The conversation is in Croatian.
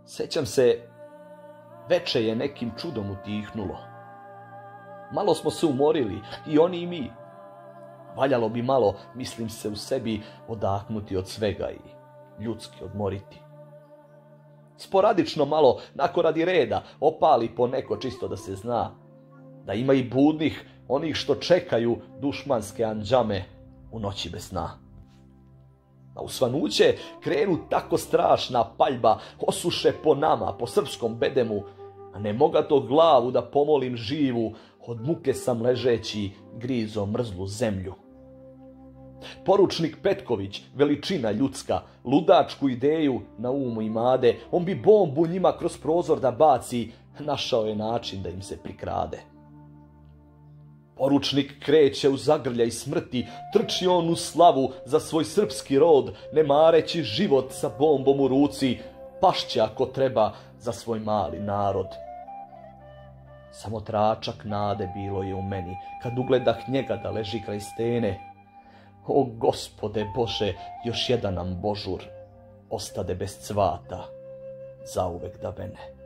Sećam se, veče je nekim čudom utihnulo. Malo smo se umorili, i oni i mi. Valjalo bi malo, mislim se u sebi, odahnuti od svega i ljudski odmoriti. Sporadično malo, nako radi reda, opali po neko čisto da se zna. Da ima i budnih, onih što čekaju dušmanske andžame u noći bez sna. A u svanuće krenu tako strašna paljba, osuše po nama, po srpskom bedemu, a ne moga to glavu da pomolim živu, od muke sam ležeći grizo mrzlu zemlju. Poručnik Petković, veličina ljudska, ludačku ideju na umu imade, on bi bombu njima kroz prozor da baci, našao je način da im se prikrade. Poručnik kreće u zagrljaj smrti, trči on u slavu za svoj srpski rod, ne mareći život sa bombom u ruci, pašće ako treba za svoj mali narod. Samo tračak nade bilo je u meni, kad ugledah njega da leži kraj stene. O Gospode Bože, još jedan nam božur ostade bez cvata, zauvek da vene.